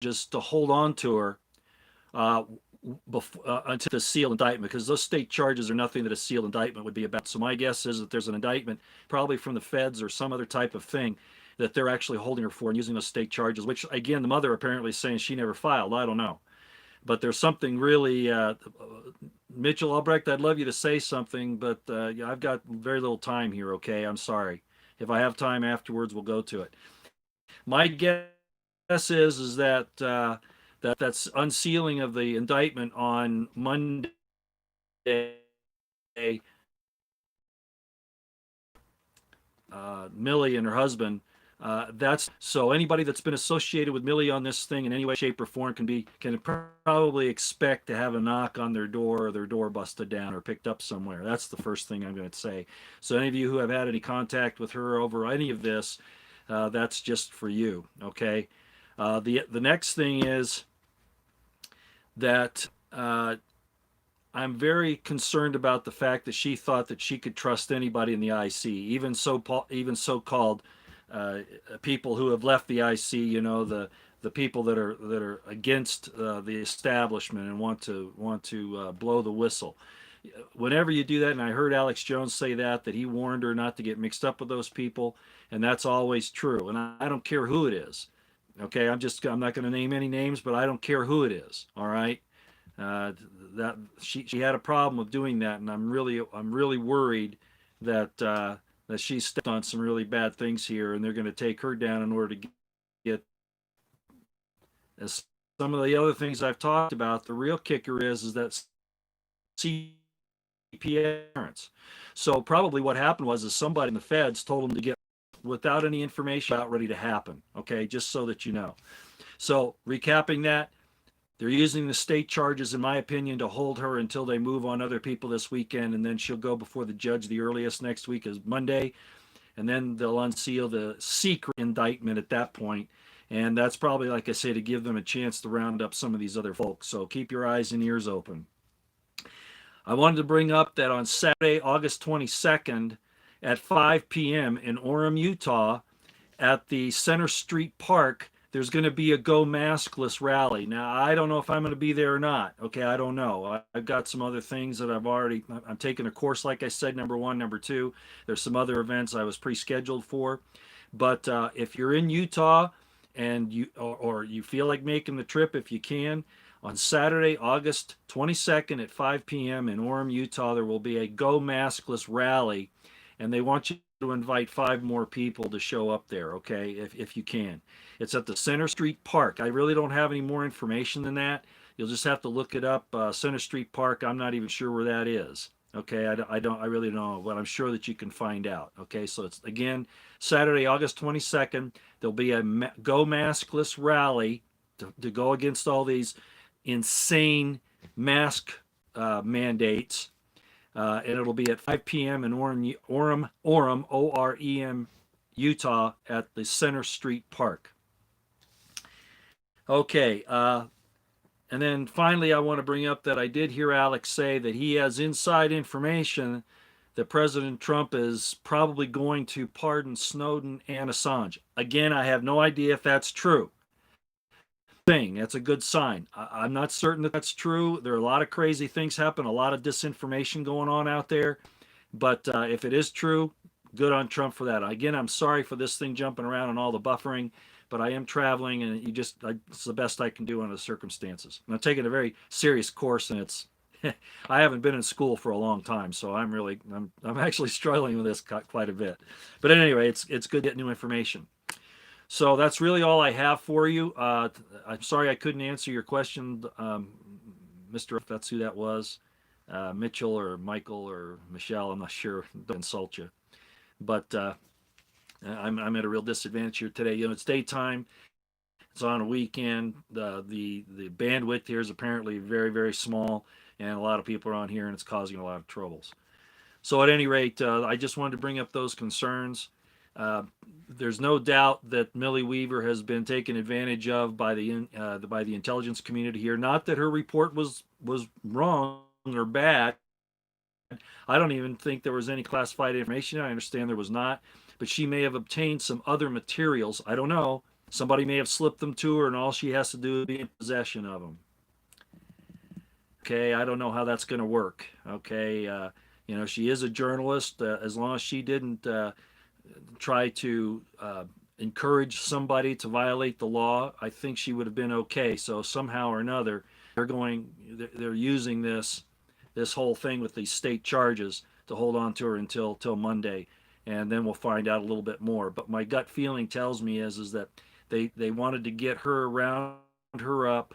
just to hold on to her uh, until the sealed indictment, because those state charges are nothing that a sealed indictment would be about. So my guess is that there's an indictment, probably from the feds or some other type of thing, that they're actually holding her for and using those state charges. Which again, the mother apparently is saying she never filed. I don't know, but there's something really. Mitchell Albrecht, I'd love you to say something, but yeah, I've got very little time here. Okay, I'm sorry. If I have time afterwards, we'll go to it. My guess is that that's unsealing of the indictment on Monday. Millie and her husband. That's so anybody that's been associated with Millie on this thing in any way, shape, or form can probably expect to have a knock on their door or their door busted down or picked up somewhere. That's the first thing I'm going to say. So any of you who have had any contact with her over any of this, that's just for you. Okay. The next thing is that I'm very concerned about the fact that she thought that she could trust anybody in the IC, even so-called uh, people who have left the IC. You know, the people that are against the establishment and want to blow the whistle. Whenever you do that, and I heard Alex Jones say that he warned her not to get mixed up with those people, and that's always true. And I don't care who it is. Okay, I'm not going to name any names, but I don't care who it is. All right, uh, that she had a problem with doing that, and I'm really worried that she's stepped on some really bad things here, and they're going to take her down in order to get as some of the other things I've talked about. The real kicker is that CPA parents. So probably what happened was is somebody in the feds told them to get without any information about ready to happen. Okay, just so that you know. So recapping that, they're using the state charges, in my opinion, to hold her until they move on other people this weekend, and then she'll go before the judge. The earliest next week is Monday, and then they'll unseal the secret indictment at that point. And that's probably, like I say, to give them a chance to round up some of these other folks. So keep your eyes and ears open. I wanted to bring up that on Saturday, August 22nd at 5 p.m. in Orem, Utah, at the Center Street Park, there's going to be a Go Maskless rally. Now, I don't know if I'm going to be there or not. Okay, I don't know. I've got some other things that I'm taking a course, like I said, number one. Number two, there's some other events I was pre scheduled for. But if you're in Utah and or you feel like making the trip, if you can, on Saturday, August 22nd at 5 p.m. in Orem, Utah, there will be a Go Maskless rally, and they want you to invite 5 more people to show up there, okay, if you can. It's at the Center Street Park. I really don't have any more information than that. You'll just have to look it up. Center Street Park, I'm not even sure where that is. Okay, I really don't know, but I'm sure that you can find out. Okay, so it's again Saturday, August 22nd. There'll be a Go Maskless rally to go against all these insane mask mandates, and it'll be at 5 p.m. in Orem, Utah, at the Center Street Park. Okay, and then finally, I want to bring up that I did hear Alex say that he has inside information that President Trump is probably going to pardon Snowden and Assange. Again, I have no idea if that's true. That's a good sign. I'm not certain that that's true. There are a lot of crazy things happen, a lot of disinformation going on out there. But if it is true, good on Trump for that. Again, I'm sorry for this thing jumping around and all the buffering, but I am traveling, and it's the best I can do under the circumstances. I'm taking a very serious course, and it's I haven't been in school for a long time, so I'm actually struggling with this quite a bit. But anyway, it's good to get new information. So that's really all I have for you. I'm sorry I couldn't answer your question, Mr. If that's who that was, Mitchell or Michael or Michelle. I'm not sure. Don't insult you, but I'm at a real disadvantage here today. You know, it's daytime. It's on a weekend. The bandwidth here is apparently very, very small, and a lot of people are on here, and it's causing a lot of troubles. So at any rate, I just wanted to bring up those concerns. Uh, there's no doubt that Millie Weaver has been taken advantage of by the intelligence community here. Not that her report was wrong or bad. I don't even think there was any classified information. I understand there was not, but she may have obtained some other materials. I don't know. Somebody may have slipped them to her, and all she has to do is be in possession of them. Okay, I don't know how that's going to work. Okay, she is a journalist. As long as she didn't try to encourage somebody to violate the law, I think she would have been okay. So somehow or another, they're using this whole thing with these state charges to hold on to her until Monday, and then we'll find out a little bit more. But my gut feeling tells me is that they wanted to get her round her up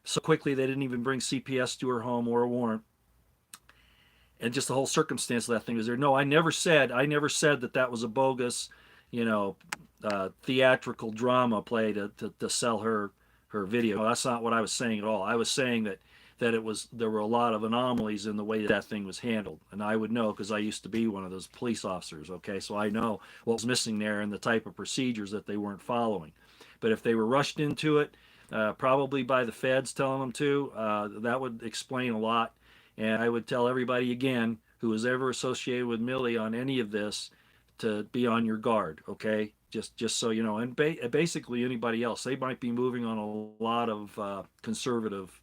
so quickly they didn't even bring CPS to her home or a warrant. And just the whole circumstance of that thing was there. No, I never said that was a bogus, you know, theatrical drama play to sell her video. No, that's not what I was saying at all. I was saying that there were a lot of anomalies in the way that thing was handled, and I would know because I used to be one of those police officers. Okay, so I know what was missing there and the type of procedures that they weren't following. But if they were rushed into it, probably by the feds telling them to, that would explain a lot. And I would tell everybody again who was ever associated with Millie on any of this to be on your guard. Okay, just so you know, and basically anybody else, they might be moving on a lot of conservative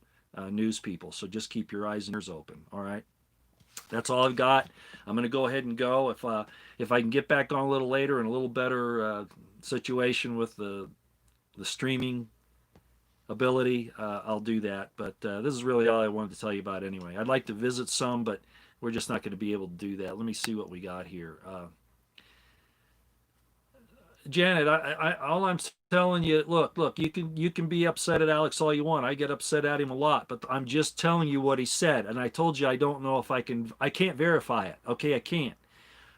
news people. So just keep your eyes and ears open. All right. That's all I've got. I'm going to go ahead and go. If I can get back on a little later in a little better situation with the streaming ability, I'll do that. But this is really all I wanted to tell you about anyway. I'd like to visit some, but we're just not going to be able to do that. Let me see what we got here. Janet, all I'm telling you, look, you can be upset at Alex all you want. I get upset at him a lot, but I'm just telling you what he said. And I told you I don't know if I can't verify it. Okay, I can't.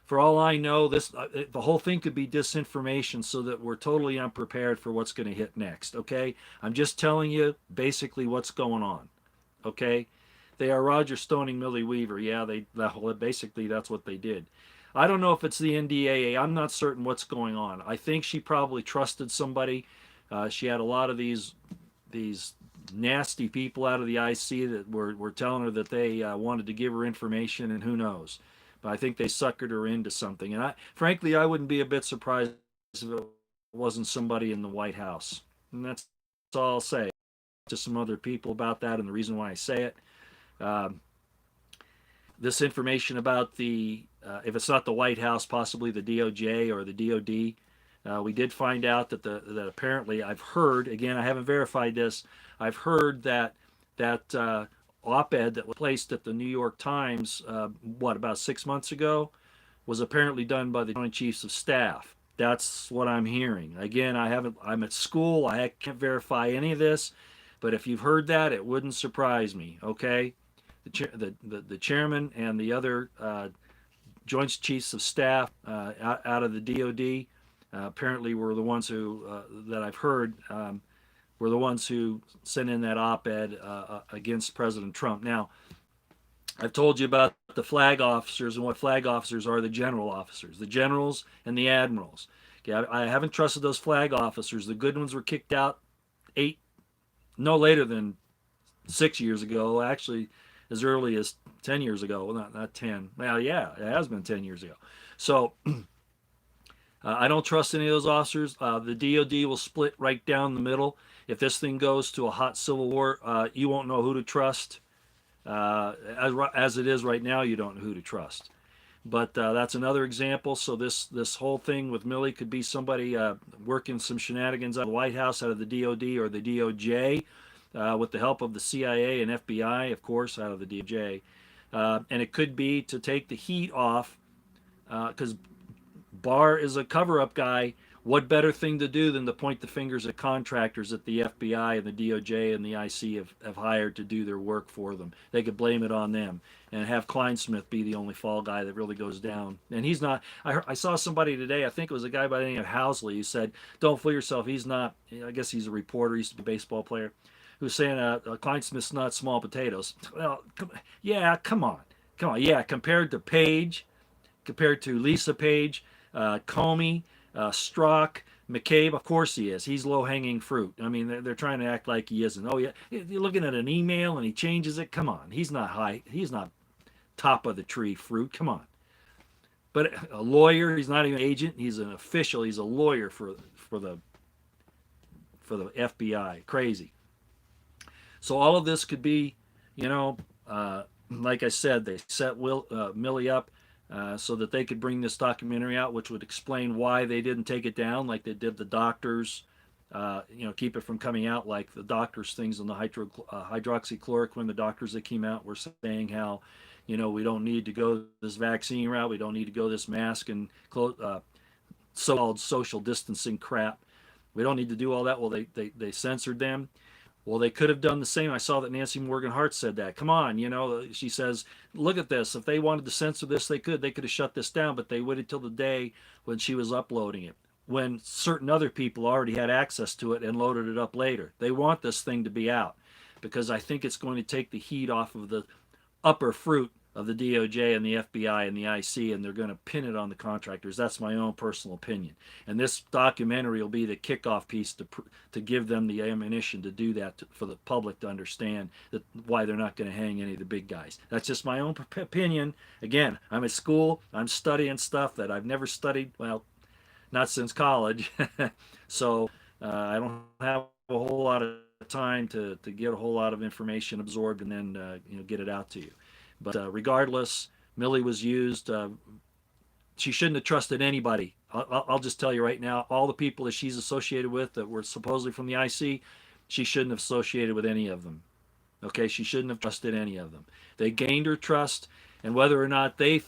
For all I know, the whole thing could be disinformation, so that we're totally unprepared for what's going to hit next. Okay, I'm just telling you basically what's going on. Okay, they are Roger Stoning Millie Weaver. Yeah, basically that's what they did. I don't know if it's the NDAA. I'm not certain what's going on. I think she probably trusted somebody. She had a lot of these nasty people out of the IC that were telling her that they wanted to give her information, and who knows. But I think they suckered her into something. And frankly, I wouldn't be a bit surprised if it wasn't somebody in the White House. And that's all I'll say to some other people about that, and the reason why I say it. Um, this information about if it's not the White House, possibly the DOJ or the DOD. We did find out that apparently, I've heard, again, I haven't verified this, I've heard that op-ed that was placed at the New York Times, about 6 months ago, was apparently done by the Joint Chiefs of Staff. That's what I'm hearing. Again, I'm at school, I can't verify any of this, but if you've heard that, it wouldn't surprise me. Okay, the chairman and the other Joint Chiefs of Staff out of the DOD apparently were the ones who that I've heard were the ones who sent in that op-ed against President Trump. Now, I've told you about the flag officers, and what flag officers are: the general officers, the generals and the admirals. Okay, I haven't trusted those flag officers. The good ones were kicked out no later than 6 years ago. Actually, as early as 10 years ago. Well, not 10. Well, yeah, it has been 10 years ago. So I don't trust any of those officers. The DOD will split right down the middle. If this thing goes to a hot civil war, you won't know who to trust. As it is right now, you don't know who to trust. But that's another example. So this whole thing with Millie could be somebody working some shenanigans out of the White House, out of the DOD or the DOJ, with the help of the CIA and FBI, of course, out of the DOJ. And it could be to take the heat off, because Barr is a cover-up guy. What better thing to do than to point the fingers at contractors that the FBI and the DOJ and the IC have hired to do their work for them? They could blame it on them and have Kleinsmith be the only fall guy that really goes down. And he's not. I saw somebody today, I think it was a guy by the name of Housley, who said, don't fool yourself, he's not. I guess he's a reporter, he used to be a baseball player, who's saying Kleinsmith's not small potatoes. Well, come on. Yeah, compared to Page, compared to Lisa Page, Comey, Strzok, McCabe, of course he is. He's low-hanging fruit. I mean, they're trying to act like he isn't. Oh, yeah, you're looking at an email and he changes it. Come on, he's not high. He's not top of the tree fruit. Come on. But a lawyer, he's not even an agent. He's an official. He's a lawyer for the for the FBI. Crazy. So all of this could be, you know, like I said, they set Milley up so that they could bring this documentary out, which would explain why they didn't take it down like they did the doctors. Keep it from coming out like the doctors' things on the hydroxychloroquine. The doctors that came out were saying how, we don't need to go this vaccine route. We don't need to go this mask and so-called social distancing crap. We don't need to do all that. Well, they censored them. Well, they could have done the same. I saw that Nancy Morgan Hart said that. Come on, she says, look at this. If they wanted to censor this, they could. They could have shut this down, but they waited till the day when she was uploading it, when certain other people already had access to it and loaded it up later. They want this thing to be out because I think it's going to take the heat off of the upper fruit of the DOJ and the FBI and the IC, and they're going to pin it on the contractors. That's my own personal opinion. And this documentary will be the kickoff piece to give them the ammunition to do that for the public to understand why they're not going to hang any of the big guys. That's just my own opinion. Again, I'm at school. I'm studying stuff that I've never studied. Well, not since college. So I don't have a whole lot of time to get a whole lot of information absorbed and then get it out to you. But regardless, Milley was used. She shouldn't have trusted anybody. I'll just tell you right now, all the people that she's associated with that were supposedly from the IC, she shouldn't have associated with any of them. Okay, she shouldn't have trusted any of them. They gained her trust, and whether or not they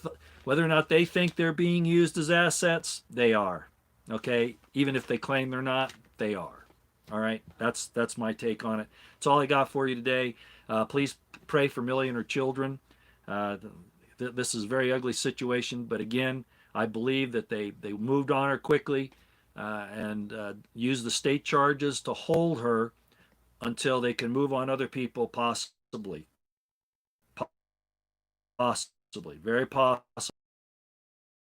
think they're being used as assets, they are. Okay, even if they claim they're not, they are. All right, that's my take on it. That's all I got for you today. Please pray for Milley and her children. This is a very ugly situation, but again, I believe that they moved on her quickly and used the state charges to hold her until they can move on other people, possibly, very possible.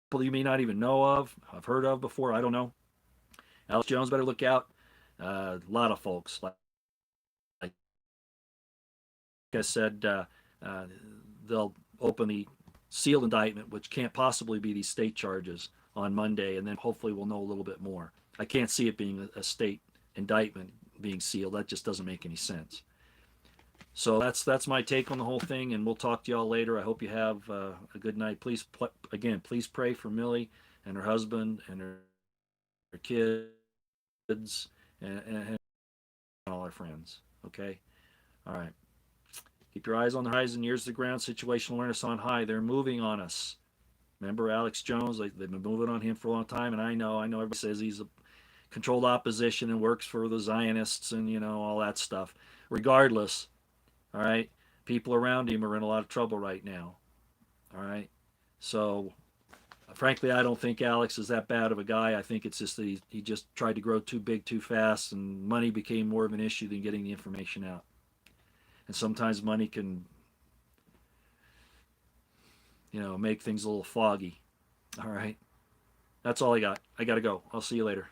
People you may not even know of, I've heard of before, I don't know. Alex Jones better look out. A lot of folks, like I said, they'll open the sealed indictment, which can't possibly be these state charges, on Monday, and then hopefully we'll know a little bit more. I can't see it being a state indictment being sealed. That just doesn't make any sense. So that's my take on the whole thing, and we'll talk to y'all later. I hope you have a good night. Please pray for Milley and her husband and her kids and all our friends. Okay? All right. Keep your eyes on the horizon, ears to the ground, situational awareness on high. They're moving on us. Remember Alex Jones? They've been moving on him for a long time, and I know everybody says he's a controlled opposition and works for the Zionists and, all that stuff. Regardless, all right, people around him are in a lot of trouble right now. All right? So, frankly, I don't think Alex is that bad of a guy. I think it's just that he just tried to grow too big too fast, and money became more of an issue than getting the information out. And sometimes money can, make things a little foggy. All right. That's all I got. I got to go. I'll see you later.